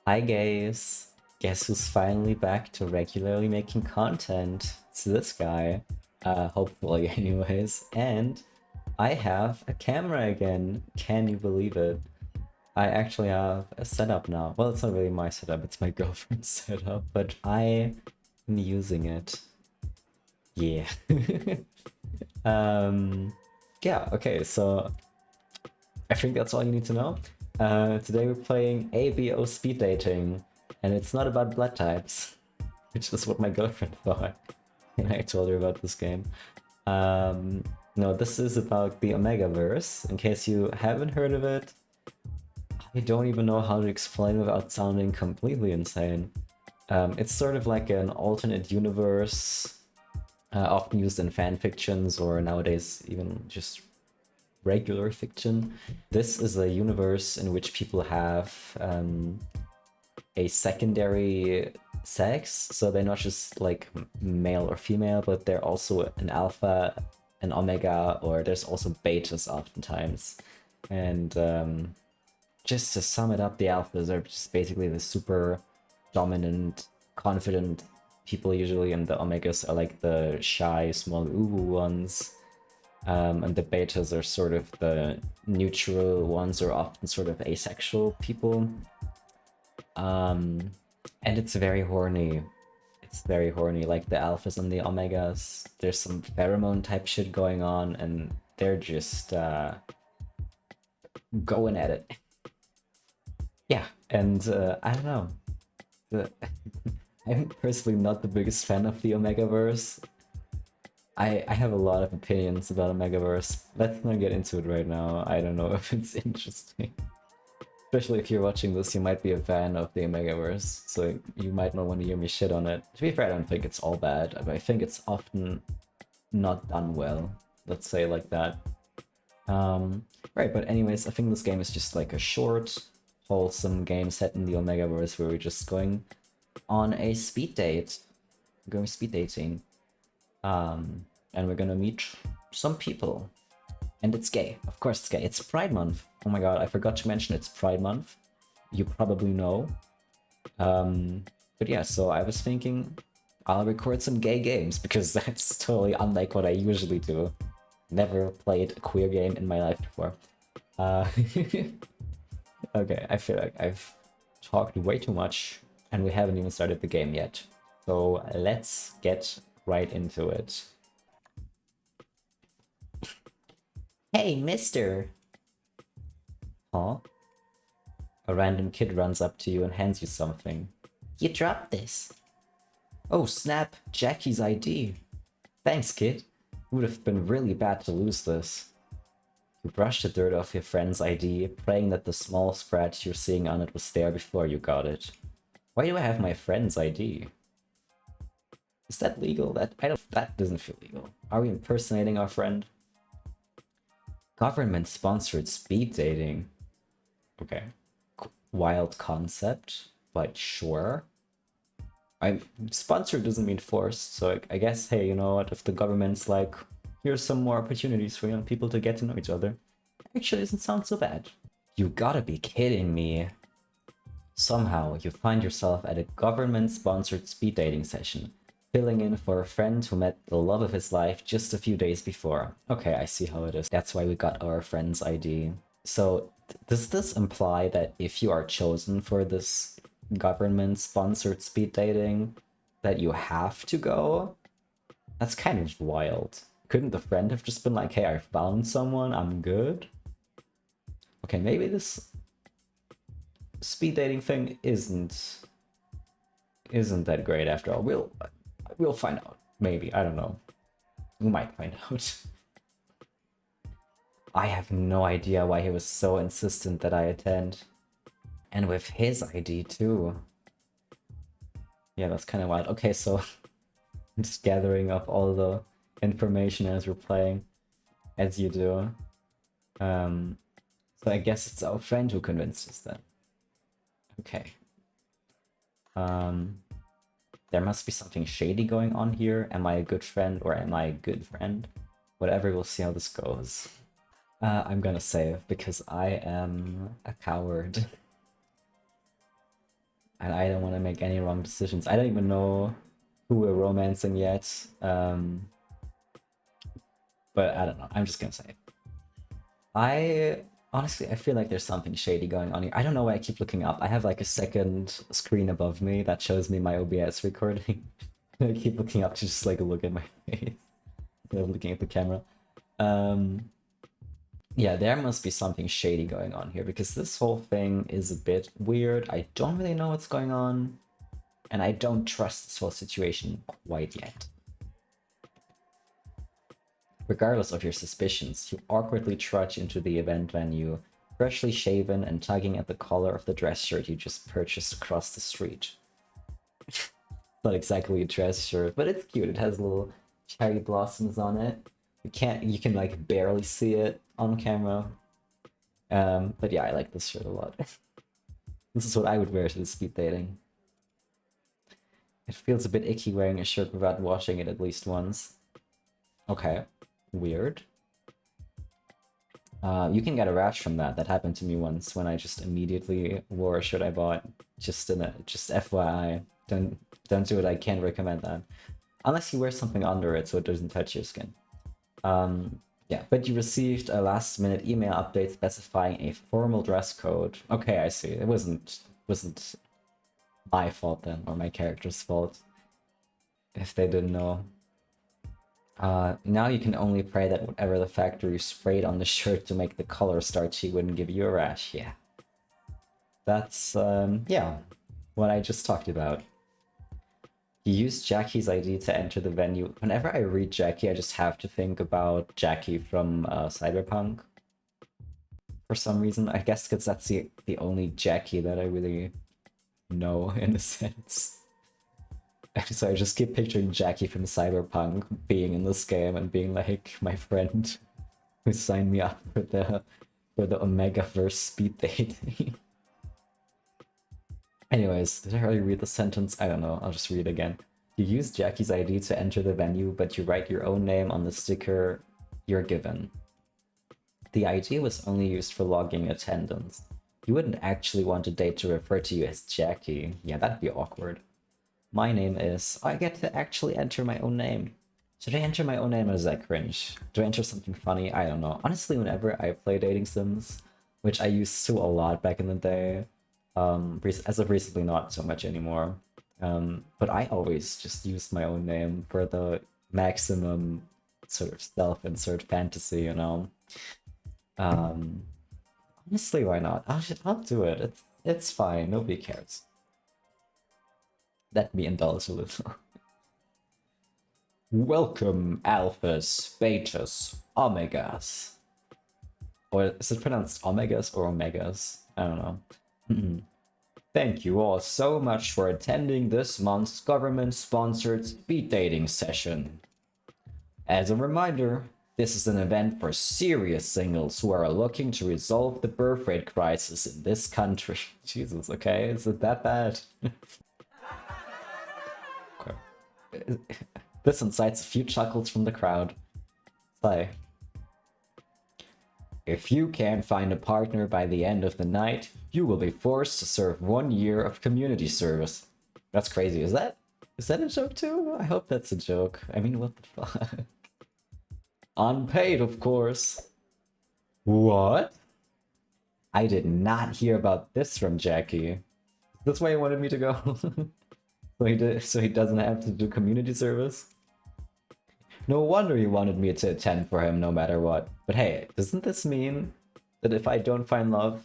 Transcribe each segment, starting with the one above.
Hi guys! Guess who's finally back to regularly making content? It's this guy. Hopefully anyways. And I have a camera again. Can you believe it? I actually have a setup now. Well, it's not really my setup, it's my girlfriend's setup, but I am using it. Yeah. um, yeah, okay, so I think that's all you need to know. Today we're playing ABO speed dating, and it's not about blood types, which is what my girlfriend thought when I told her about this game. No, this is about the Omegaverse. In case you haven't heard of it, I don't even know how to explain without sounding completely insane. It's sort of like an alternate universe, often used in fan fictions or nowadays even just regular fiction. This is a universe in which people have a secondary sex, so they're not just like male or female, but they're also an alpha, an omega, or there's also betas oftentimes. And just to sum it up, the alphas are just basically the super dominant, confident people usually, and the omegas are like the shy, small, uwu ones. And the betas are sort of the neutral ones, or often sort of asexual people. And it's very horny. It's very horny, like the alphas and the omegas. There's some pheromone type shit going on, and they're just going at it. Yeah, and I don't know. I'm personally not the biggest fan of the Omegaverse. I have a lot of opinions about Omegaverse. Let's not get into it right now. I don't know if it's interesting. Especially if you're watching this, you might be a fan of the Omegaverse, so you might not want to hear me shit on it. To be fair, I don't think it's all bad, but I think it's often not done well. Let's say it like that. Right, but anyways, I think this game is just like a short, wholesome game set in the Omegaverse where we're just going on a speed date. We're going speed dating. And we're gonna meet some people. And it's gay. Of course it's gay. It's Pride Month. Oh my god, I forgot to mention it's Pride Month. You probably know. But yeah, so I was thinking I'll record some gay games because that's totally unlike what I usually do. Never played a queer game in my life before. Okay, I feel like I've talked way too much and we haven't even started the game yet. So let's get right into it. Hey, mister! Huh? A random kid runs up to you and hands you something. You dropped this. Oh snap, Jackie's ID. Thanks, kid. It would have been really bad to lose this. You brush the dirt off your friend's ID, praying that the small scratch you're seeing on it was there before you got it. Why do I have my friend's ID? Is that legal? That doesn't feel legal. Are we impersonating our friend? Government-sponsored speed dating. Okay. Wild concept, but sure. Sponsored doesn't mean forced, so I guess, hey, you know what, if the government's like, here's some more opportunities for young people to get to know each other, actually doesn't sound so bad. You gotta be kidding me. Somehow, you find yourself at a government-sponsored speed dating session, filling in for a friend who met the love of his life just a few days before. Okay, I see how it is. That's why we got our friend's ID. So, does this imply that if you are chosen for this government-sponsored speed dating, that you have to go? That's kind of wild. Couldn't the friend have just been like, hey, I found someone, I'm good? Okay, maybe this speed dating thing isn't that great after all. We'll find out. Maybe, I don't know. We might find out. I have no idea why he was so insistent that I attend. And with his ID too. Yeah, that's kind of wild. Okay, so I'm just gathering up all the information as we're playing, as you do. So I guess it's our friend who convinced us then. Okay. There must be something shady going on here. Am I a good friend or am I a good friend? Whatever, we'll see how this goes. I'm gonna save because I am a coward. and I don't want to make any wrong decisions. I don't even know who we're romancing yet. But I don't know. I'm just gonna say it. I honestly I feel like there's something shady going on here. I don't know why I keep looking up. I have like a second screen above me that shows me my OBS recording. I keep looking up to just like look at my face. Looking at the camera. Yeah, there must be something shady going on here because this whole thing is a bit weird. I don't really know what's going on, and I don't trust this whole situation quite yet. Regardless of your suspicions, you awkwardly trudge into the event venue, freshly shaven and tugging at the collar of the dress shirt you just purchased across the street. Not exactly a dress shirt, but it's cute. It has little cherry blossoms on it. You can like barely see it on camera. But yeah, I like this shirt a lot. This is what I would wear to the speed dating. It feels a bit icky wearing a shirt without washing it at least once. Okay, weird. You can get a rash from that. That happened to me once when I just immediately wore a shirt I bought. Just FYI. Don't do it. I can't recommend that. Unless you wear something under it so it doesn't touch your skin. Yeah, but you received a last-minute email update specifying a formal dress code. Okay, I see. It wasn't my fault then, or my character's fault, if they didn't know. Now you can only pray that whatever the factory sprayed on the shirt to make the color starchy wouldn't give you a rash. Yeah. That's, yeah, what I just talked about. You use Jackie's ID to enter the venue. Whenever I read Jackie, I just have to think about Jackie from Cyberpunk. For some reason, I guess because that's the only Jackie that I really know, in a sense. So I just keep picturing Jackie from Cyberpunk being in this game and being like my friend who signed me up for the Omegaverse speed dating. Anyways, did I already read the sentence? I don't know, I'll just read it again. You use Jackie's ID to enter the venue, but you write your own name on the sticker you're given. The ID was only used for logging attendance. You wouldn't actually want a date to refer to you as Jackie. Yeah, that'd be awkward. My name is... I get to actually enter my own name. Should I enter my own name or is that cringe? Do I enter something funny? I don't know. Honestly, whenever I play dating sims, which I used to a lot back in the day, as of recently not so much anymore, but I always just used my own name for the maximum sort of self-insert fantasy, you know? Honestly, why not? I'll do it. It's fine. Nobody cares. Let me indulge a little. Welcome, alphas, betas, omegas. Or is it pronounced omegas or omegas? I don't know. Thank you all so much for attending this month's government-sponsored speed dating session. As a reminder, this is an event for serious singles who are looking to resolve the birth rate crisis in this country. Jesus, okay? Is it that bad? Okay. This incites a few chuckles from the crowd. Play. If you can't find a partner by the end of the night, you will be forced to serve 1 year of community service. That's crazy. Is that a joke too? I hope that's a joke. I mean, what the fuck? Unpaid, of course. What? I did not hear about this from Jackie. Is this why he wanted me to go? So he doesn't have to do community service? No wonder he wanted me to attend for him no matter what. But hey, doesn't this mean that if I don't find love,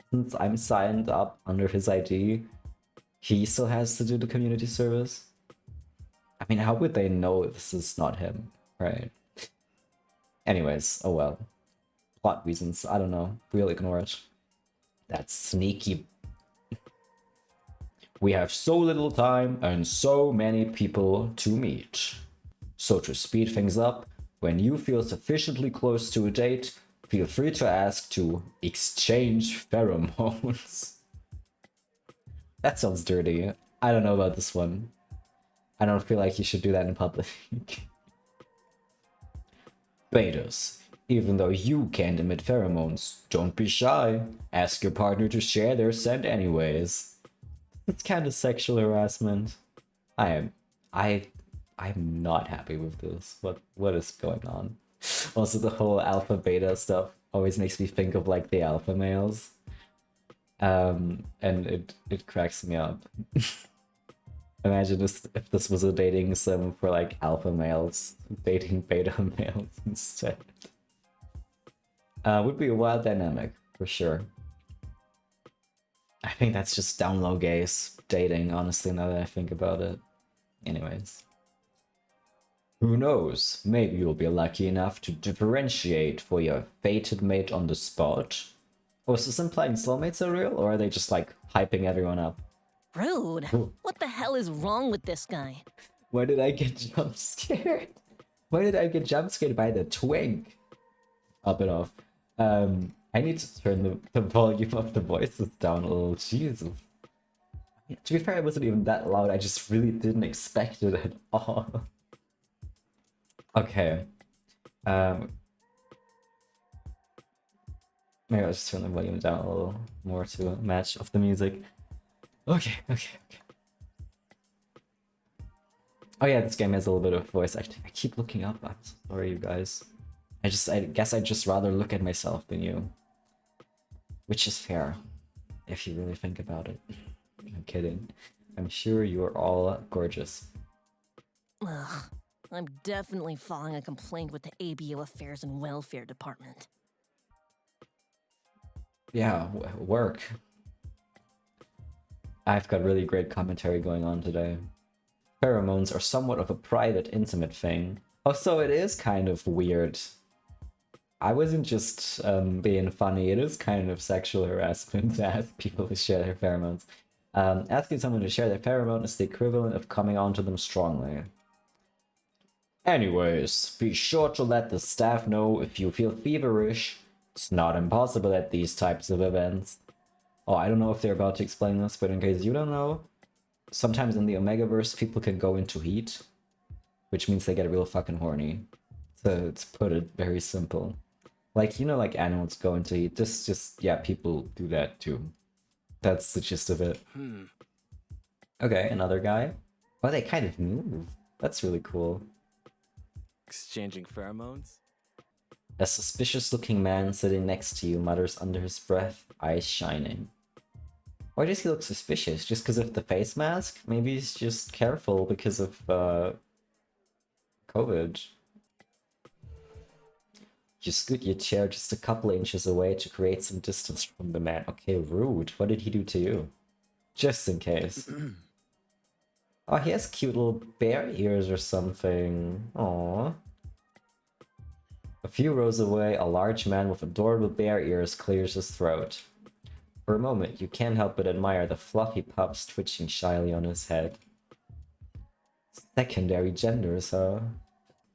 since I'm signed up under his ID, he still has to do the community service? I mean, how would they know this is not him, right? Anyways, oh well. Plot reasons, I don't know. We'll ignore it. That's sneaky. We have so little time and so many people to meet. So to speed things up, when you feel sufficiently close to a date, feel free to ask to exchange pheromones. That sounds dirty. I don't know about this one. I don't feel like you should do that in public. Betas, even though you can't emit pheromones, don't be shy. Ask your partner to share their scent anyways. It's kind of sexual harassment. I am, I, I'm not happy with this. What is going on? Also, the whole alpha beta stuff always makes me think of like the alpha males. And it cracks me up. Imagine if this was a dating sim for like alpha males dating beta males instead. Would be a wild dynamic for sure. I think that's just down low gays dating, honestly, now that I think about it. Anyways. Who knows? Maybe you'll be lucky enough to differentiate for your fated mate on the spot. Oh, is this implying soulmates are real, or are they just like hyping everyone up? Rude. Ooh. What the hell is wrong with this guy? Why did I get jump scared? Why did I get jump scared by the twink? Up and off. I need to turn the volume of the voices down a little. Jesus. To be fair, it wasn't even that loud. I just really didn't expect it at all. Okay. Maybe I'll just turn the volume down a little more to match of the music. Okay. Oh yeah, this game has a little bit of voice acting. I keep looking up. I'm so sorry, you guys. I guess I'd just rather look at myself than you. Which is fair, if you really think about it. I'm kidding. I'm sure you're all gorgeous. Ugh. I'm definitely filing a complaint with the ABO Affairs and Welfare Department. Yeah, work. I've got really great commentary going on today. Pheromones are somewhat of a private, intimate thing. Oh, so it is kind of weird. I wasn't just being funny, it is kind of sexual harassment to ask people to share their pheromones. Asking someone to share their pheromone is the equivalent of coming onto them strongly. Anyways, be sure to let the staff know if you feel feverish. It's not impossible at these types of events. Oh, I don't know if they're about to explain this, but in case you don't know, sometimes in the Omegaverse people can go into heat, which means they get real fucking horny. To put it very simple. Like, you know, like animals go into heat. Yeah, people do that too. That's the gist of it. Okay, another guy. Oh, they kind of move. That's really cool. Exchanging pheromones? A suspicious-looking man sitting next to you mutters under his breath, eyes shining. Why does he look suspicious? Just because of the face mask? Maybe he's just careful because of, COVID. You scoot your chair just a couple inches away to create some distance from the man. Okay, rude. What did he do to you? Just in case. Oh, he has cute little bear ears or something. Aww. A few rows away, a large man with adorable bear ears clears his throat. For a moment, you can't help but admire the fluffy pups twitching shyly on his head. Secondary genders, huh?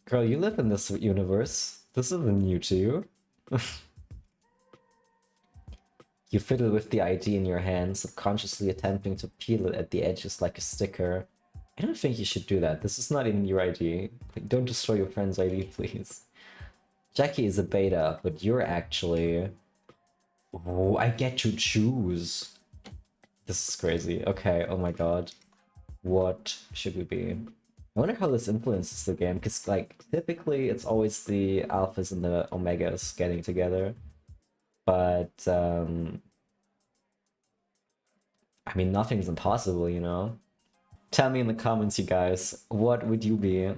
Girl, you live in this universe. This isn't new to you. You fiddle with the ID in your hand, subconsciously attempting to peel it at the edges like a sticker. I don't think you should do that. This is not even your ID. Like, don't destroy your friend's ID, please. Jackie is a beta, but you're actually... Oh, I get to choose. This is crazy. Okay, oh my god. What should we be? I wonder how this influences the game, because like typically it's always the alphas and the omegas getting together. But I mean, nothing's impossible, you know? Tell me in the comments, you guys, what would you be?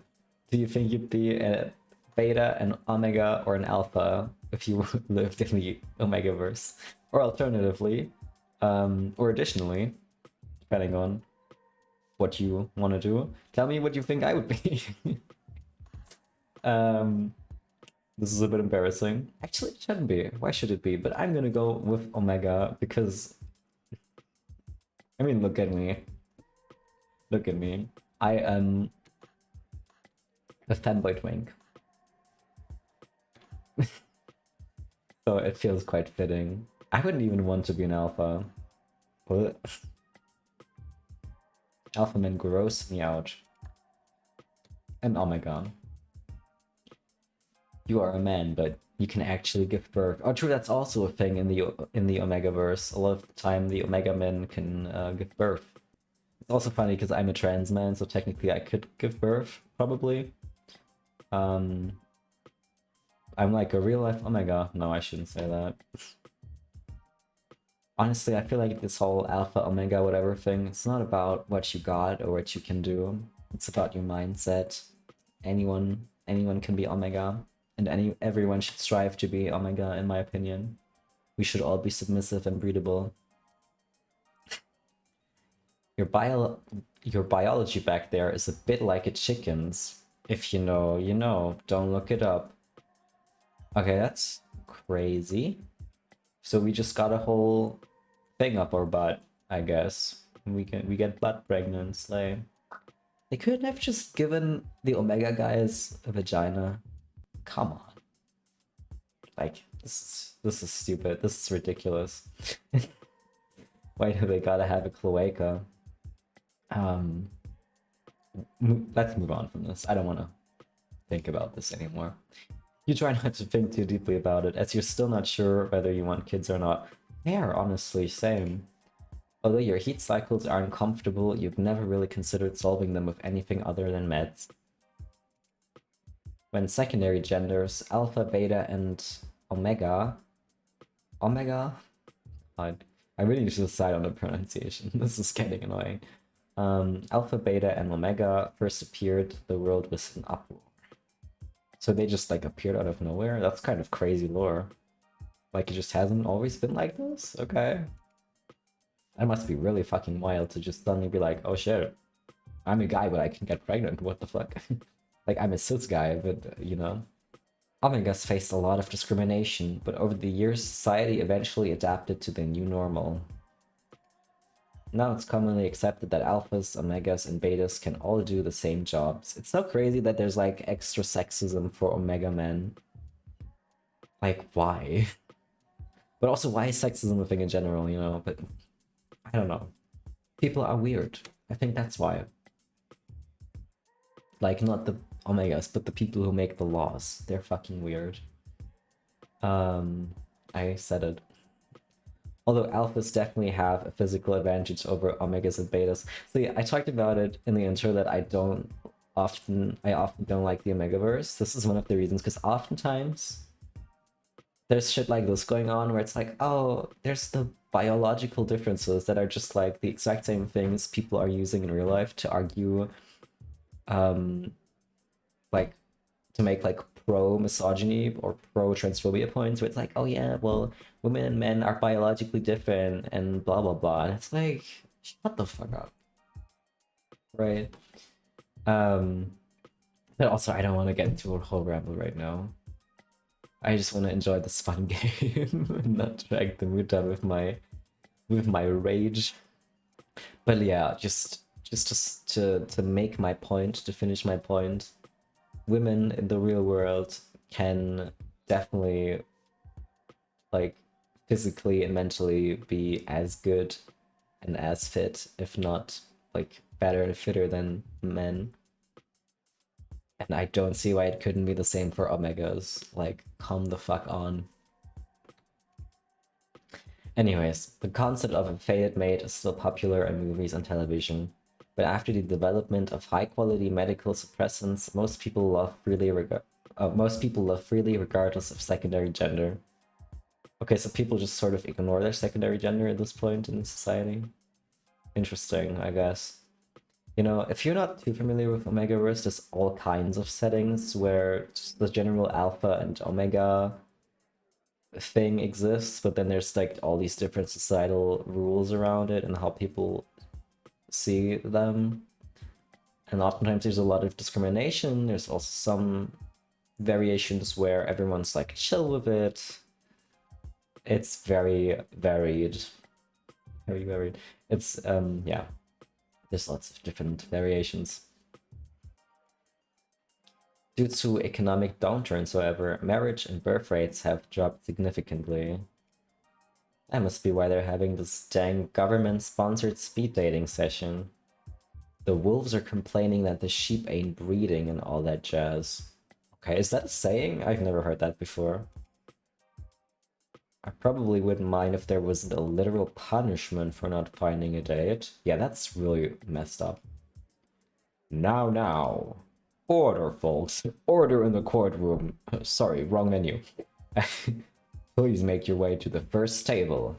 Do you think you'd be a beta, an omega, or an alpha if you lived in the Omegaverse? Or alternatively, or additionally, depending on what you want to do, tell me what you think I would be. This is a bit embarrassing. Actually, it shouldn't be. Why should it be? But I'm gonna go with Omega because... I mean, look at me. Look at me. I am a fanboy twink. So it feels quite fitting. I wouldn't even want to be an alpha. What? Alpha men gross me out. And omega. You are a man, but you can actually give birth. Oh, true, that's also a thing in the Omegaverse. A lot of the time, the Omega men can give birth. It's also funny because I'm a trans man, so technically I could give birth, probably. I'm like a real life Omega. No, I shouldn't say that. Honestly, I feel like this whole alpha, omega, whatever thing, it's not about what you got or what you can do. It's about your mindset. Anyone can be omega, and everyone should strive to be omega, in my opinion. We should all be submissive and breedable. Your biology back there is a bit like a chicken's. If you know, you know. Don't look it up. Okay, that's crazy. So we just got a whole thing up our butt, I guess. We get butt pregnant, slay. They couldn't have just given the Omega guys a vagina. Come on. Like, this is stupid. This is ridiculous. Why do they gotta have a cloaca? Let's move on from this. I don't want to think about this anymore. You try not to think too deeply about it, as you're still not sure whether you want kids or not. Fair, honestly, same. Although your heat cycles are uncomfortable, you've never really considered solving them with anything other than meds. When secondary genders, alpha, beta, and omega... Omega? I really need to decide on the pronunciation. This is getting annoying. Alpha, beta, and omega first appeared, the world was in uproar. So they just like appeared out of nowhere? That's kind of crazy lore. Like it just hasn't always been like this? Okay. That must be really fucking wild to just suddenly be like, oh shit, I'm a guy but I can get pregnant, what the fuck? Like I'm a cis guy, but you know. Omegas faced a lot of discrimination, but over the years society eventually adapted to the new normal. Now it's commonly accepted that alphas, omegas, and betas can all do the same jobs. It's so crazy that there's like extra sexism for omega men. Like, why? But also, why is sexism a thing in general, you know? But I don't know. People are weird. I think that's why. Like, not the omegas, but the people who make the laws. They're fucking weird. I said it. Although alphas definitely have a physical advantage over omegas and betas. So yeah, I talked about it in the intro that I often don't like the Omegaverse. This is one of the reasons, because oftentimes there's shit like this going on where it's like, oh, there's the biological differences that are just like the exact same things people are using in real life to argue, like, to make like pro-misogyny or pro-transphobia points, where it's like, oh yeah, well, women and men are biologically different and blah blah blah. And it's like, shut the fuck up. Right? But also I don't want to get into a whole ramble right now. I just want to enjoy this fun game and not drag the mood down with my rage. But yeah, just to make my point, to finish my point, women in the real world can definitely like physically and mentally be as good and as fit, if not like better and fitter than men. And I don't see why it couldn't be the same for omegas. Like, come the fuck on. Anyways, the concept of a fated mate is still popular in movies and television. But after the development of high-quality medical suppressants, most people love freely regardless of secondary gender. Okay, so people just sort of ignore their secondary gender at this point in society. Interesting, I guess. You know, if you're not too familiar with Omegaverse, there's all kinds of settings where just the general alpha and omega thing exists, but then there's like all these different societal rules around it and how people see them. And oftentimes there's a lot of discrimination. There's also some variations where everyone's like chill with it. It's very varied. Very varied. It's yeah. There's lots of different variations. Due to economic downturns, however, marriage and birth rates have dropped significantly. That must be why they're having this dang government-sponsored speed dating session. The wolves are complaining that the sheep ain't breeding and all that jazz. Okay, is that a saying? I've never heard that before. I probably wouldn't mind if there wasn't a literal punishment for not finding a date. Yeah, that's really messed up. Now. Order, folks. Order in the courtroom. Sorry, wrong menu. Please make your way to the first table.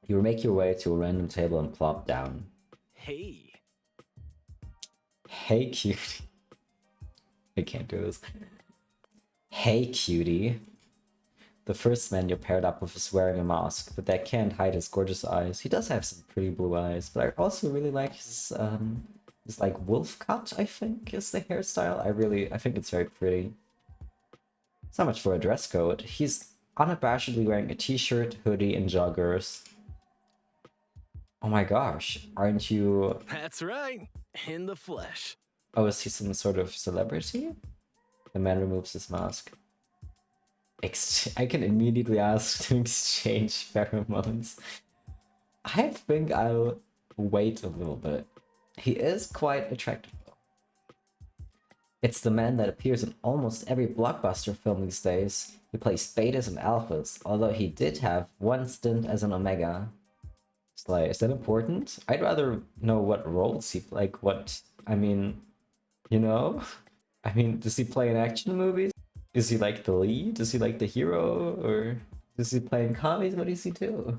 You make your way to a random table and plop down. Hey. Hey, cutie. I can't do this. Hey, cutie. The first man you're paired up with is wearing a mask, but that can't hide his gorgeous eyes. He does have some pretty blue eyes, but I also really like his like wolf cut, I think, is the hairstyle. I think it's very pretty. It's not much for a dress code. He's unabashedly wearing a t-shirt, hoodie, and joggers. Oh my gosh, aren't you... That's right. In the flesh. Oh, is he some sort of celebrity? The man removes his mask. I can immediately ask to exchange pheromones. I think I'll wait a little bit. He is quite attractive though. It's the man that appears in almost every blockbuster film these days. He plays betas and alphas, although he did have one stint as an omega. It's like, is that important? I'd rather know what roles he like. I mean, you know? I mean, does he play in action movies? Is he like the lead? Is he like the hero? Or does he play in comedies? What does he do?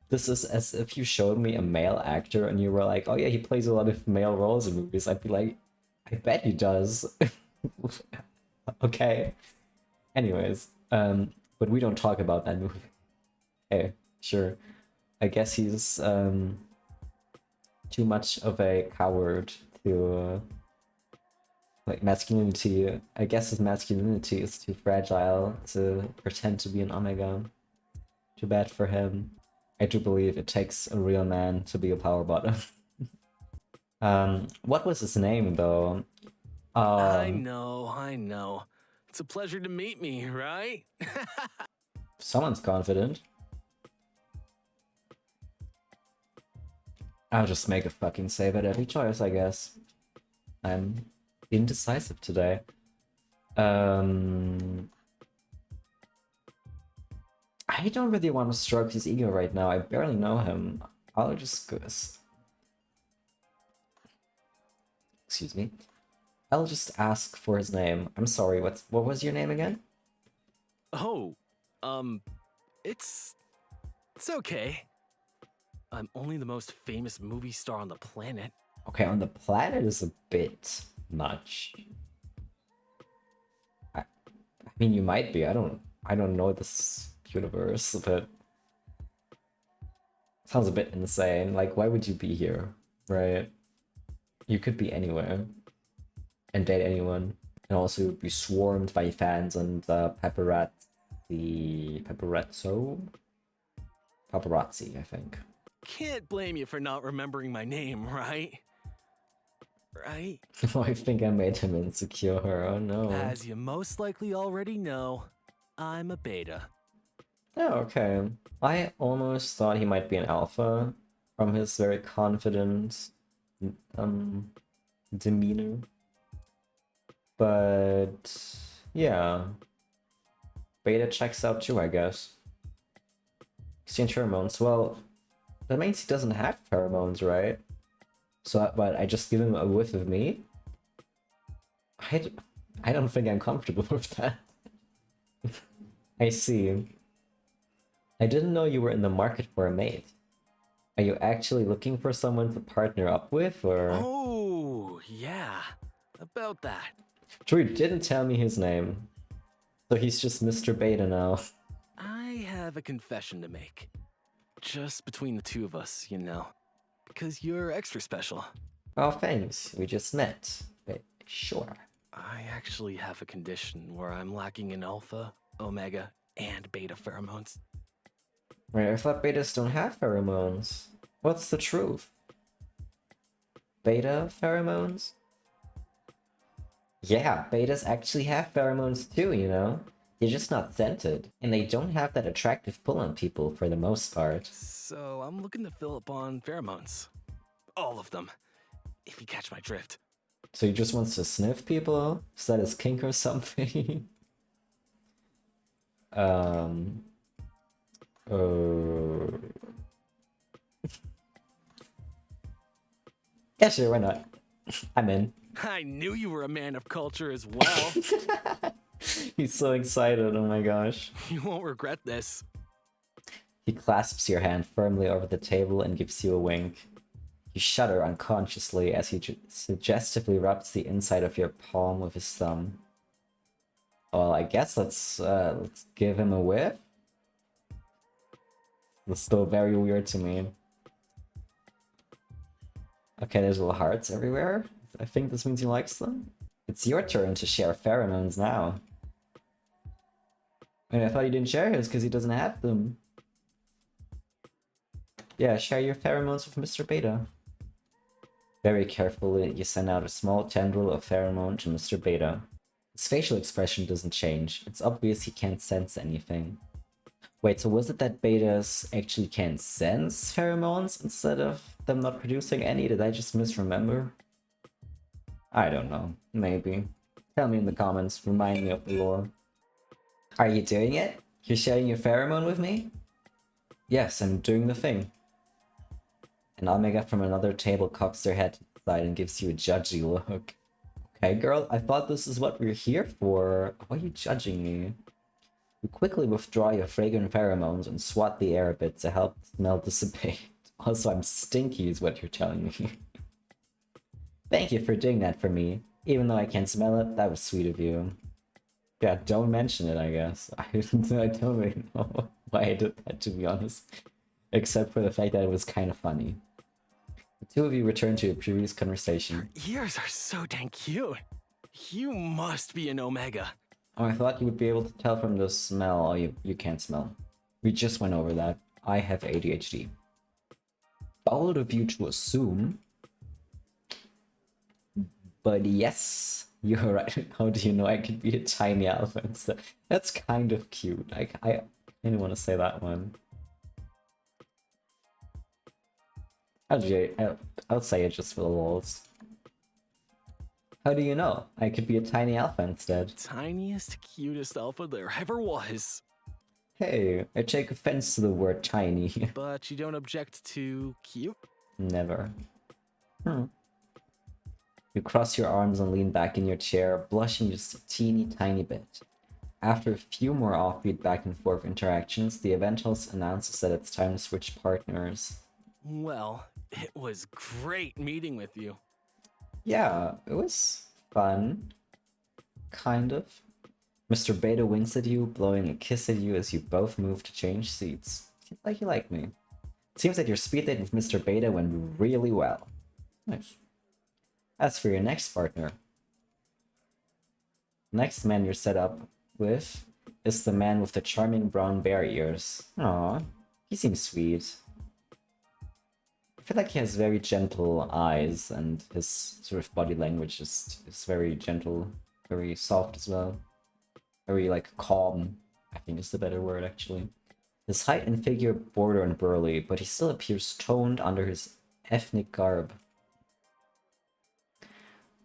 This is as if you showed me a male actor and you were like, oh yeah, he plays a lot of male roles in movies. I'd be like, I bet he does. Okay. Anyways, but we don't talk about that movie. Okay, sure. I guess he's too much of a coward to like masculinity. I guess his masculinity is too fragile to pretend to be an omega. Too bad for him. I do believe it takes a real man to be a power bottom. What was his name though? I know. It's a pleasure to meet me, right? Someone's confident. I'll just make a fucking save at every choice, I guess. I'm indecisive today. I don't really want to stroke his ego right now. I barely know him. I'll just go... Excuse me. I'll just ask for his name. I'm sorry, what was your name again? Oh, it's okay. I'm only the most famous movie star on the planet. Okay, on the planet is a bit much. I mean, you might be. I don't know this universe, but sounds a bit insane. Like, why would you be here, right? You could be anywhere and date anyone, and also be swarmed by fans and paparazzi, I think. Can't blame you for not remembering my name, right? Right? Oh, I think I made him insecure. Oh no. As you most likely already know, I'm a beta. Oh, okay. I almost thought he might be an alpha from his very confident demeanor. But yeah. Beta checks out too, I guess. Exchange pheromones. Well, that means he doesn't have pheromones, right? So, but I just give him a whiff of me? I don't think I'm comfortable with that. I see. I didn't know you were in the market for a mate. Are you actually looking for someone to partner up with, or...? Oh, yeah. About that. Drew didn't tell me his name. So he's just Mr. Beta now. I have a confession to make. Just between the two of us, you know. Because you're extra special. Oh, thanks. We just met. But sure. I actually have a condition where I'm lacking in alpha, omega, and beta pheromones. Right, I thought betas don't have pheromones. What's the truth? Beta pheromones? Yeah, betas actually have pheromones too, you know? They're just not scented, and they don't have that attractive pull on people for the most part. So I'm looking to fill up on pheromones. All of them. If you catch my drift. So he just wants to sniff people? Is that his kink or something? Oh. Yeah, sure, why not? I'm in. I knew you were a man of culture as well. He's so excited, oh my gosh. You won't regret this. He clasps your hand firmly over the table and gives you a wink. You shudder unconsciously as he suggestively rubs the inside of your palm with his thumb. Well, I guess let's give him a whiff. It's still very weird to me. Okay, there's little hearts everywhere. I think this means he likes them. It's your turn to share pheromones now. Wait, I thought he didn't share his because he doesn't have them. Yeah, share your pheromones with Mr. Beta. Very carefully, you send out a small tendril of pheromone to Mr. Beta. His facial expression doesn't change. It's obvious he can't sense anything. Wait, so was it that betas actually can sense pheromones instead of them not producing any? Did I just misremember? I don't know. Maybe. Tell me in the comments. Remind me of the lore. Are you doing it? You're sharing your pheromone with me? Yes, I'm doing the thing. And Omega from another table cocks their head to the side and gives you a judgy look. Okay, girl, I thought this is what we're here for. Why are you judging me? You quickly withdraw your fragrant pheromones and swat the air a bit to help the smell dissipate. Also, I'm stinky is what you're telling me. Thank you for doing that for me. Even though I can't smell it, that was sweet of you. Yeah, don't mention it, I guess. I don't really know why I did that, to be honest. Except for the fact that it was kind of funny. The two of you return to your previous conversation. Your ears are so dang cute. You must be an Omega. Oh, I thought you would be able to tell from the smell. Oh, you can't smell. We just went over that. I have ADHD. Bold of you to assume. But yes, you're right. How do you know I could be a tiny elephant? So that's kind of cute. I didn't want to say that one. I'll say it just for the lols. How do you know? I could be a tiny alpha instead. Tiniest, cutest alpha there ever was. Hey, I take offense to the word tiny. But you don't object to cute? Never. You cross your arms and lean back in your chair, blushing just a teeny tiny bit. After a few more offbeat back and forth interactions, the event host announces that it's time to switch partners. Well, it was great meeting with you. Yeah, it was fun. Kind of. Mr. Beta winks at you, blowing a kiss at you as you both move to change seats. Seems like you like me. Seems that your speed date with Mr. Beta went really well. Nice. As for your next partner, next man you're set up with is the man with the charming brown bear ears. Aww, he seems sweet. I feel like he has very gentle eyes and his sort of body language is very gentle, very soft as well. Very like calm, I think is the better word actually. His height and figure border on burly, but he still appears toned under his ethnic garb.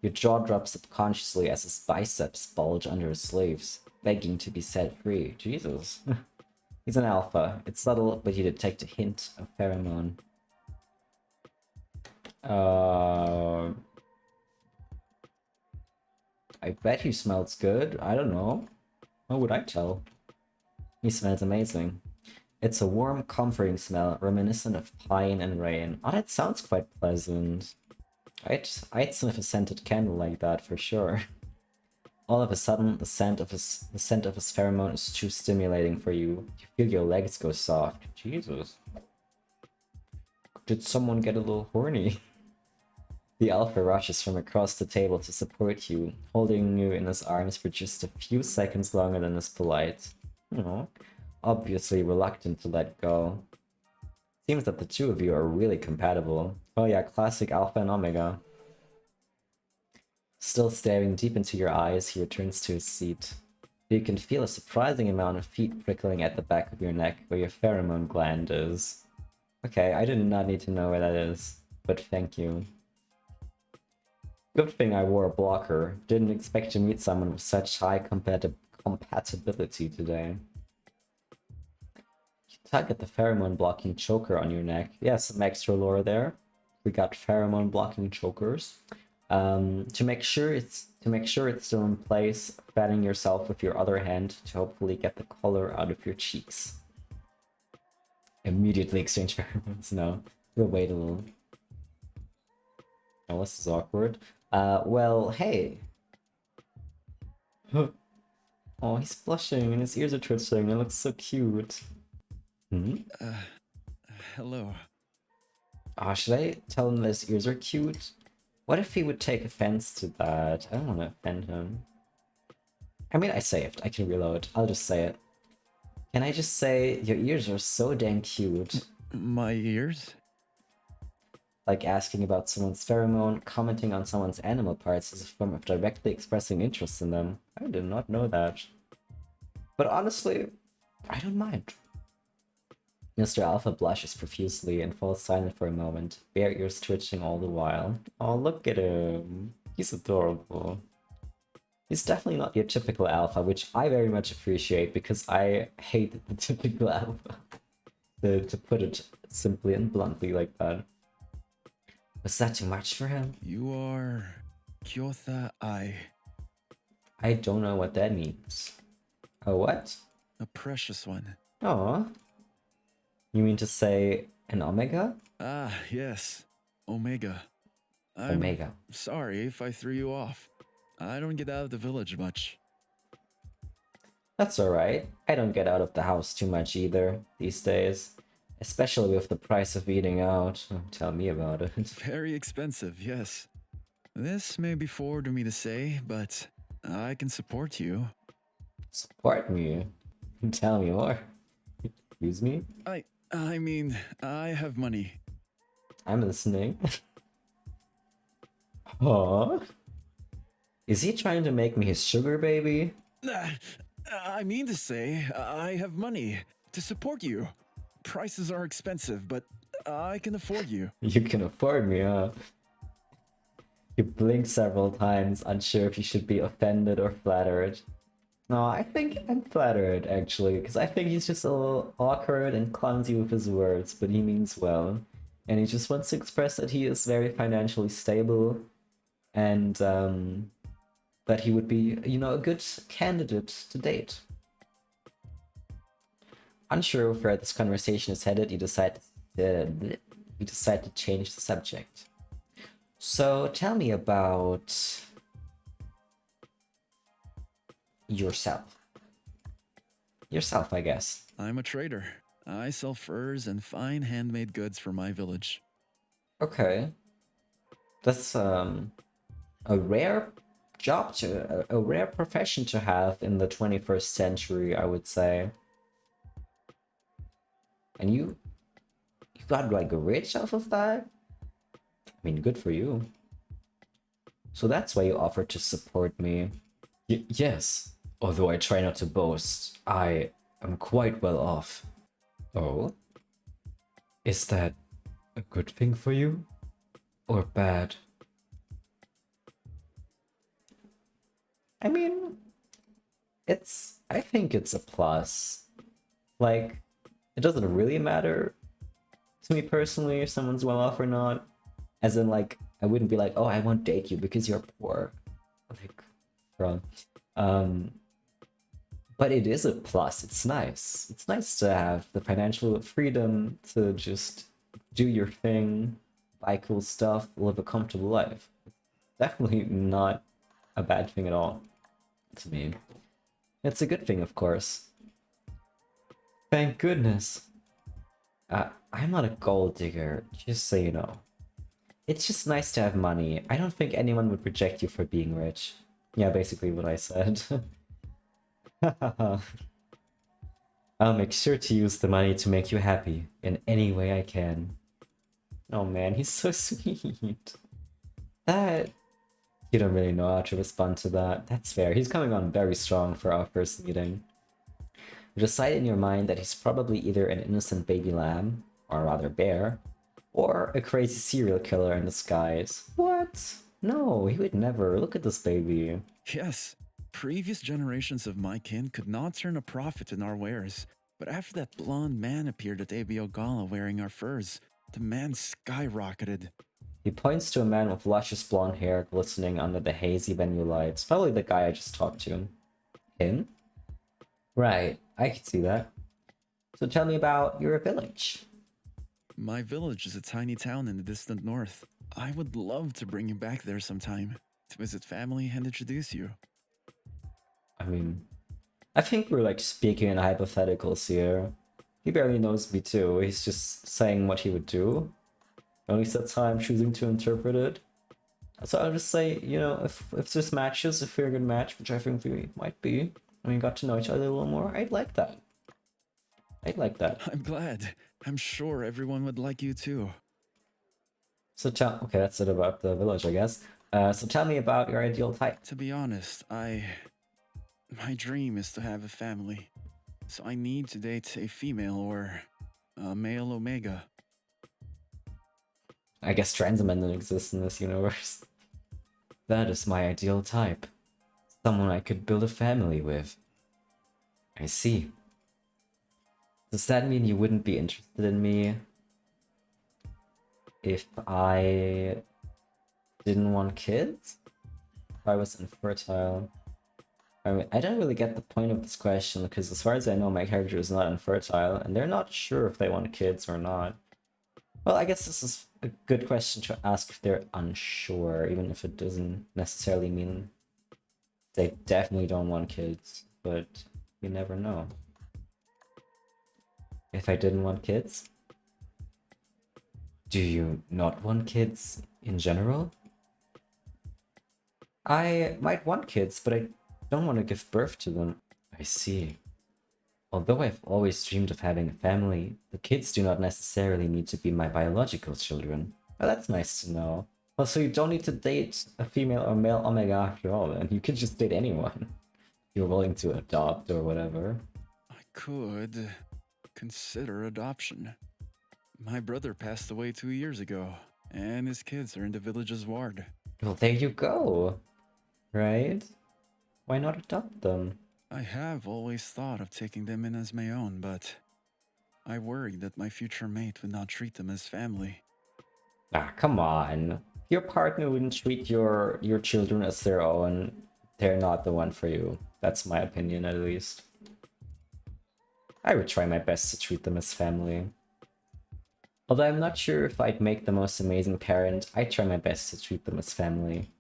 Your jaw drops subconsciously as his biceps bulge under his sleeves, begging to be set free. Jesus. He's an alpha. It's subtle, but you detect a hint of pheromone. I bet he smells good. I don't know. How would I tell? He smells amazing. It's a warm, comforting smell, reminiscent of pine and rain. Oh, that sounds quite pleasant. I'd sniff a scented candle like that for sure. All of a sudden, the scent of his pheromone is too stimulating for you. You feel your legs go soft. Jesus. Did someone get a little horny? The alpha rushes from across the table to support you, holding you in his arms for just a few seconds longer than is polite. Obviously reluctant to let go. Seems that the two of you are really compatible. Oh yeah, classic Alpha and Omega. Still staring deep into your eyes, he returns to his seat. You can feel a surprising amount of heat prickling at the back of your neck where your pheromone gland is. Okay, I did not need to know where that is, but thank you. Good thing I wore a blocker. Didn't expect to meet someone with such high compatibility today. You target the pheromone blocking choker on your neck. Yeah, some extra lore there. We got pheromone blocking chokers. To make sure it's still in place, fanning yourself with your other hand to hopefully get the color out of your cheeks. Immediately exchange pheromones. No, we'll wait a little. Oh, this is awkward. Well, hey. Oh, he's blushing and his ears are twitching. It looks so cute. Hmm? Hello. Oh, should I tell him that his ears are cute? What if he would take offense to that? I don't want to offend him. I mean, I saved. I can reload. I'll just say it. Can I just say, your ears are so dang cute? My ears? Like asking about someone's pheromone, commenting on someone's animal parts is a form of directly expressing interest in them. I did not know that. But honestly, I don't mind. Mr. Alpha blushes profusely and falls silent for a moment, bare ears twitching all the while. Oh, look at him. He's adorable. He's definitely not your typical alpha, which I very much appreciate because I hate the typical alpha. To put it simply and bluntly like that. Was that too much for him? You are Kyotha I, I don't know what that means. A what? a precious one. Aw. You mean to say an Omega? Ah, yes. Omega. I'm Omega. sorry if I threw you off. I don't get out of the village much. That's alright. I don't get out of the house too much either, these days. Especially with the price of eating out. Oh, tell me about it. Very expensive, yes. This may be forward of me to say, but I can support you. Support me. Tell me more. Excuse me? I mean, I have money. I'm listening. Huh? Is he trying to make me his sugar baby? I mean to say, I have money to support you. Prices are expensive, but I can afford you. You can afford me, huh? You blink several times, unsure if you should be offended or flattered. No, I think I'm flattered, actually, because I think he's just a little awkward and clumsy with his words, but he means well. And he just wants to express that he is very financially stable, and that he would be, you know, a good candidate to date. Unsure of where this conversation is headed, you decide to change the subject. So tell me about yourself. Yourself, I guess. I'm a trader. I sell furs and fine handmade goods for my village. Okay. That's a rare job a rare profession to have in the 21st century, I would say. And you got like rich off of that? I mean, good for you. So that's why you offered to support me. Yes, although I try not to boast, I am quite well off. Oh? Is that a good thing for you? Or bad? I mean, I think it's a plus. Like, it doesn't really matter to me personally if someone's well off or not. As in, like, I wouldn't be like, oh, I won't date you because you're poor. Like, bro. But it is a plus. It's nice. It's nice to have the financial freedom to just do your thing, buy cool stuff, live a comfortable life. Definitely not a bad thing at all to me. It's a good thing, of course. Thank goodness. I'm not a gold digger, just so you know. It's just nice to have money. I don't think anyone would reject you for being rich. Yeah, basically what I said. I'll make sure to use the money to make you happy in any way I can. Oh man, he's so sweet. That... You don't really know how to respond to that. That's fair. He's coming on very strong for our first meeting. You decide in your mind that he's probably either an innocent baby lamb, or rather bear, or a crazy serial killer in disguise. What? No, he would never. Look at this baby. Yes, previous generations of my kin could not turn a profit in our wares. But after that blonde man appeared at ABO Gala wearing our furs, demand skyrocketed. He points to a man with luscious blonde hair glistening under the hazy venue lights. Probably the guy I just talked to. Him? Right, I can see that. So tell me about your village. My village is a tiny town in the distant north. I would love to bring you back there sometime to visit family and introduce you. I mean, I think we're like speaking in hypotheticals here. He barely knows me too. He's just saying what he would do. At least that's how I'm choosing to interpret it. So I'll just say, you know, if this matches, if we're a good match, which I think we might be, and we got to know each other a little more, I'd like that. I'd like that. I'm glad. I'm sure everyone would like you too. So okay, that's it about the village, I guess. So tell me about your ideal type. To be honest, my dream is to have a family. So I need to date a female or a male Omega. I guess trans men don't exist in this universe. That is my ideal type. Someone I could build a family with. I see. Does that mean you wouldn't be interested in me if I didn't want kids? If I was infertile? I mean, I don't really get the point of this question because as far as I know, my character is not infertile and they're not sure if they want kids or not. Well, I guess this is a good question to ask if they're unsure, even if it doesn't necessarily mean they definitely don't want kids, but you never know. If I didn't want kids? Do you not want kids in general? I might want kids, but I don't want to give birth to them. I see. Although I've always dreamed of having a family, the kids do not necessarily need to be my biological children. Well, that's nice to know. Well, so you don't need to date a female or male Omega after all, and you could just date anyone. If you're willing to adopt or whatever. I could consider adoption. My brother passed away 2 years ago, and his kids are in the village's ward. Well, there you go. Right? Why not adopt them? I have always thought of taking them in as my own, but I worried that my future mate would not treat them as family. Ah, come on. Your partner wouldn't treat your children as their own. They're not the one for you. That's my opinion, at least. I would try my best to treat them as family. Although I'm not sure if I'd make the most amazing parent, I'd try my best to treat them as family.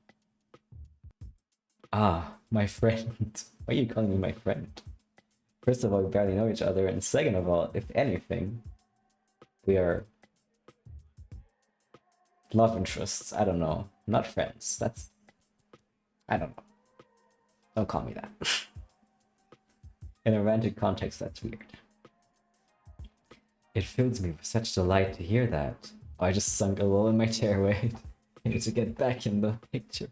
Ah, my friend. Why are you calling me my friend? First of all, we barely know each other, and second of all, if anything, we are love interests. I don't know. Not friends. That's... I don't know. Don't call me that. In a romantic context, that's weird. It fills me with such delight to hear that. Oh, I just sunk a little in my chair. Wait. I need to get back in the picture.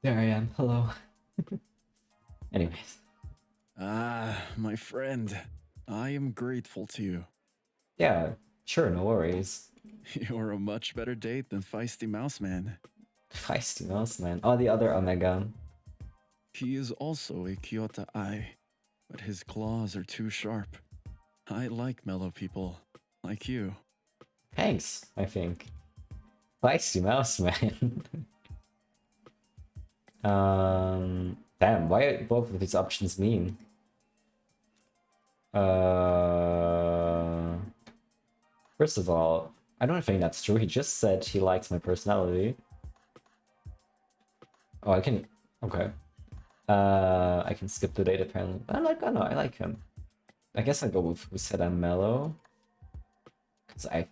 There I am. Hello. Anyways. Ah, my friend. I am grateful to you. Yeah, sure, no worries. You're a much better date than Feisty Mouse Man. Feisty mouse, man. Oh, the other Omega. He is also a Kyoto Ai, but his claws are too sharp. I like mellow people, like you. Thanks, I think. Feisty mouse, man. Damn, why are both of these options mean? First of all, I don't think that's true. He just said he likes my personality. Oh, I can... Okay. I can skip the date apparently. I like him. I guess I'll go with who said I'm mellow. Because I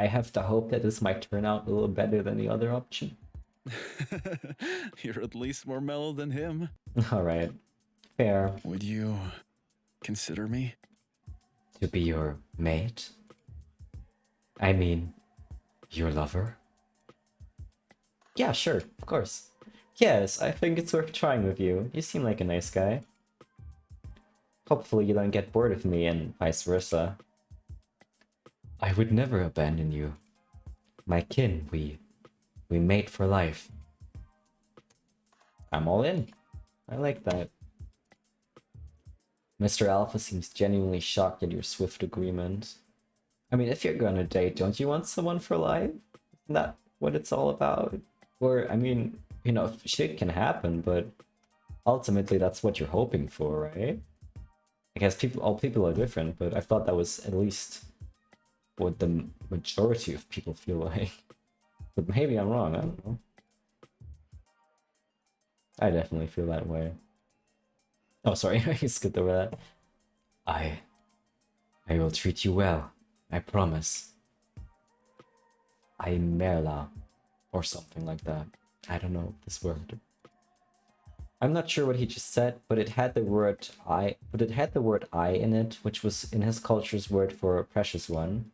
have the hope that this might turn out a little better than the other option. You're at least more mellow than him. Alright. Fair. Would you consider me? To be your mate? I mean, your lover? Yeah, sure, of course. Yes, I think it's worth trying with you. You seem like a nice guy. Hopefully you don't get bored of me and vice versa. I would never abandon you. My kin, we mate for life. I'm all in. I like that. Mr. Alpha seems genuinely shocked at your swift agreement. I mean, if you're gonna date, don't you want someone for life? Isn't that what it's all about? Or, I mean, you know, shit can happen, but ultimately that's what you're hoping for, right? I guess all people are different, but I thought that was at least what the majority of people feel like. But maybe I'm wrong, I don't know. I definitely feel that way. Oh, sorry, I skipped over that. I will treat you well, I promise. I Merla, or something like that. I don't know this word. I'm not sure what he just said, but it had the word I in it, which was in his culture's word for a precious one.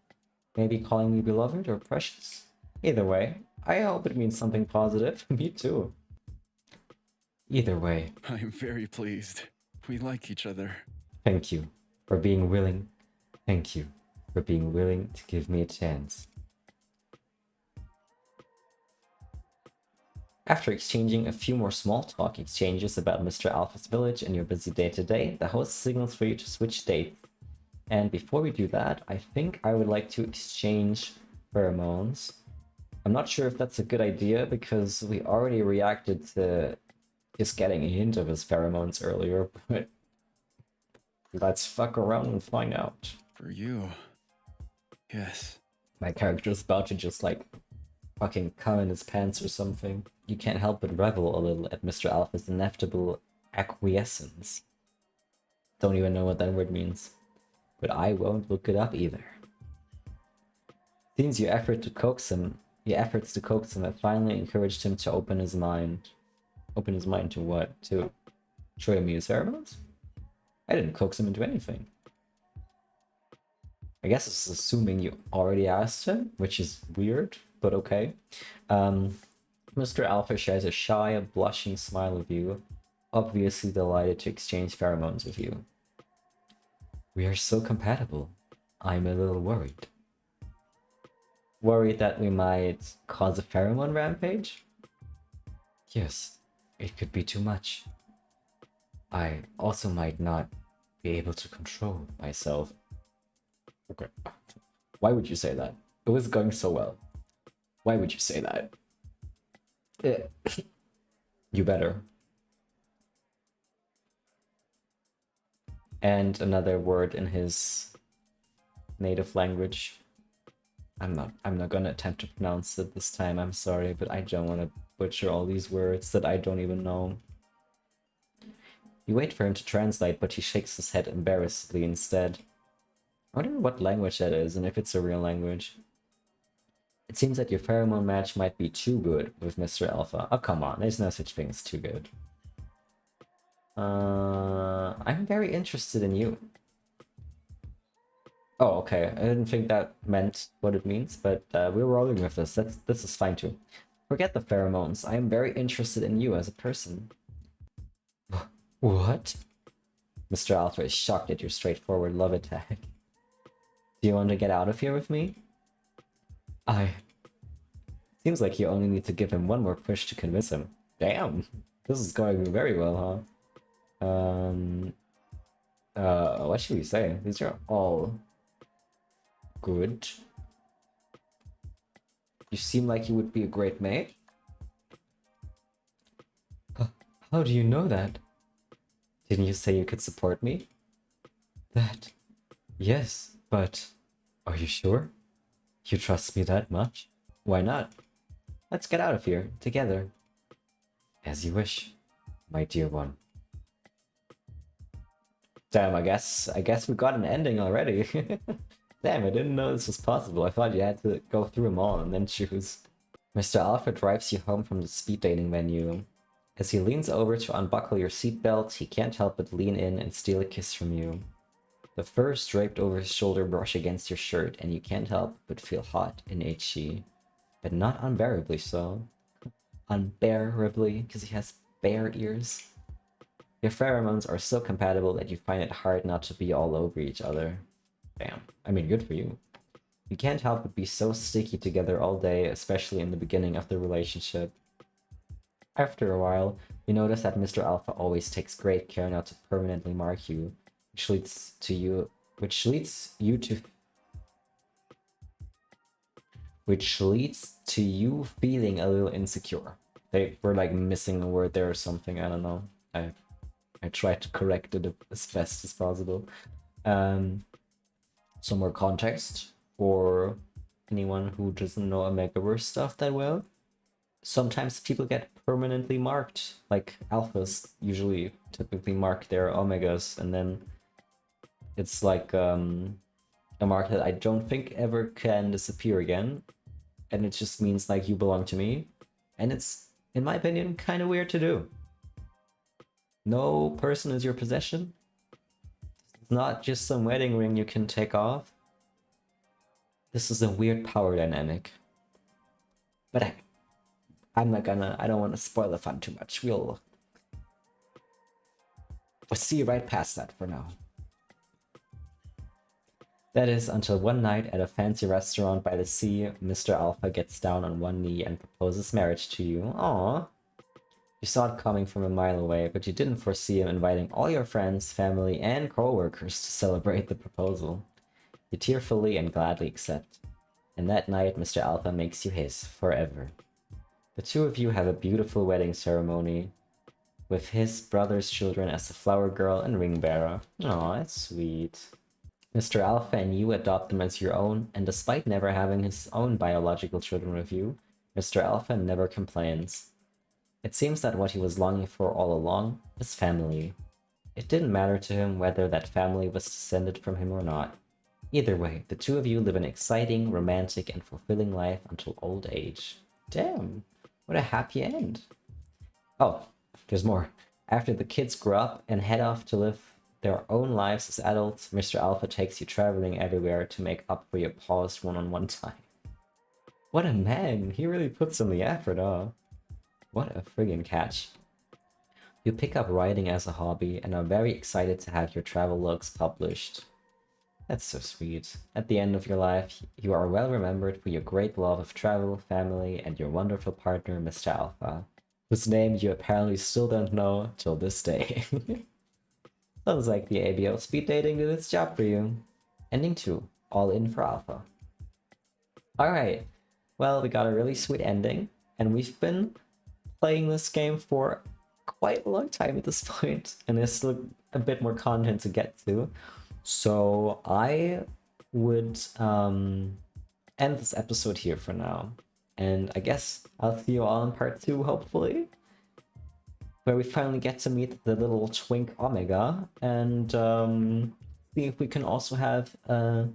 Maybe calling me beloved or precious? Either way, I hope it means something positive. Me too. Either way, I'm very pleased. We like each other. thank you for being willing. Thank you for being willing to give me a chance. After exchanging a few more small talk exchanges about Mr. Alpha's village and your busy day-to-day, the host signals for you to switch dates. And before we do that, I think I would like to exchange pheromones. I'm not sure if that's a good idea because we already reacted to just getting a hint of his pheromones earlier, but let's fuck around and find out. For you. Yes. My character's about to just like fucking cum in his pants or something. You can't help but revel a little at Mr. Alpha's inevitable acquiescence. Don't even know what that word means. But I won't look it up either. Seems your efforts to coax him have finally encouraged him to open his mind. Open his mind to what? To show me his pheromones? I didn't coax him into anything. I guess it's assuming you already asked him, which is weird, but okay. Mr. Alpha shares a shy, blushing smile with you, obviously delighted to exchange pheromones with you. We are so compatible. I'm a little worried. Worried that we might cause a pheromone rampage? Yes, it could be too much. I also might not be able to control myself. Okay. Why would you say that? It was going so well. Why would you say that? You better. And another word in his native language. I'm not gonna attempt to pronounce it this time, I'm sorry, but I don't want to butcher all these words that I don't even know. You wait for him to translate, but he shakes his head embarrassedly instead. I wonder what language that is, and if it's a real language. It seems that your pheromone match might be too good with Mr. Alpha. Oh, come on, there's no such thing as too good. I'm very interested in you. Oh, okay. I didn't think that meant what it means, but we're rolling with this. This is fine too. Forget the pheromones. I am very interested in you as a person. What? Mr. Alpha is shocked at your straightforward love attack. Do you want to get out of here with me? Seems like you only need to give him one more push to convince him. Damn! This is going very well, huh? What should we say? These are all good. You seem like you would be a great mate. How do you know that? Didn't you say you could support me? That... Yes, but... Are you sure? You trust me that much? Why not? Let's get out of here, together. As you wish, my dear one. Damn, I guess we got an ending already. Damn, I didn't know this was possible. I thought you had to go through them all and then choose. Mr. Alfred drives you home from the speed dating venue. As he leans over to unbuckle your seatbelt, he can't help but lean in and steal a kiss from you. The furs draped over his shoulder brush against your shirt, and you can't help but feel hot and itchy. But not unbearably so. Unbearably, because he has bear ears. Your pheromones are so compatible that you find it hard not to be all over each other. Damn. I mean, good for you. You can't help but be so sticky together all day, especially in the beginning of the relationship. After a while, you notice that Mr. Alpha always takes great care not to permanently mark you, which leads to you, which leads you to, which leads to you feeling a little insecure. They were like missing a word there or something. I don't know. I tried to correct it as best as possible. Some more context for anyone who doesn't know Omegaverse stuff that well. Sometimes people get permanently marked, like alphas usually typically mark their omegas, and then it's like a mark that I don't think ever can disappear again, and it just means like you belong to me, and it's, in my opinion, kind of weird to do. No person is your possession. It's not just some wedding ring you can take off. This is a weird power dynamic. But hey, I don't want to spoil the fun too much. We'll see right past that for now. That is until one night at a fancy restaurant by the sea, Mr. Alpha gets down on one knee and proposes marriage to you. Aww. You saw it coming from a mile away, but you didn't foresee him inviting all your friends, family, and co-workers to celebrate the proposal. You tearfully and gladly accept. And that night, Mr. Alpha makes you his, forever. The two of you have a beautiful wedding ceremony, with his brother's children as the flower girl and ring bearer. Aw, that's sweet. Mr. Alpha and you adopt them as your own, and despite never having his own biological children with you, Mr. Alpha never complains. It seems that what he was longing for all along was family. It didn't matter to him whether that family was descended from him or not. Either way, the two of you live an exciting, romantic, and fulfilling life until old age. Damn, what a happy end. Oh, there's more. After the kids grow up and head off to live their own lives as adults, Mr. Alpha takes you traveling everywhere to make up for your paused one-on-one time. What a man! He really puts in the effort, huh? What a friggin' catch. You pick up writing as a hobby and are very excited to have your travel logs published. That's so sweet. At the end of your life, you are well remembered for your great love of travel, family, and your wonderful partner, Mr. Alpha, whose name you apparently still don't know till this day. Sounds like the ABO speed dating did its job for you. Ending 2. All in for Alpha. Alright, well, we got a really sweet ending, and we've been playing this game for quite a long time at this point, and there's still a bit more content to get to. So I would end this episode here for now, and I guess I'll see you all in part 2, hopefully, where we finally get to meet the little twink Omega, and see if we can also have a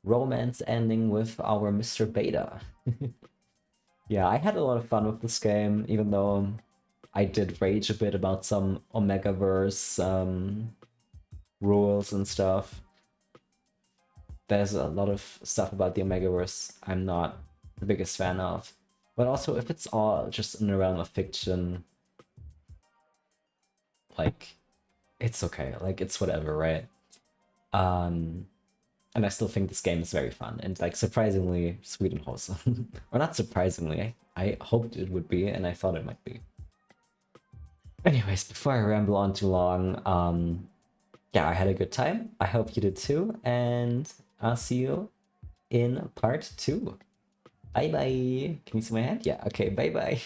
romance ending with our Mr. Beta. Yeah, I had a lot of fun with this game, even though I did rage a bit about some Omegaverse rules and stuff. There's a lot of stuff about the Omegaverse I'm not the biggest fan of. But also, if it's all just in the realm of fiction, like, it's okay. Like, it's whatever, right? And I still think this game is very fun and, like, surprisingly sweet and wholesome. Or not surprisingly, I hoped it would be, and I thought it might be. Anyways, before I ramble on too long, yeah, I had a good time. I hope you did too, and I'll see you in part 2. Bye bye. Can you see my hand? Yeah, okay, bye bye.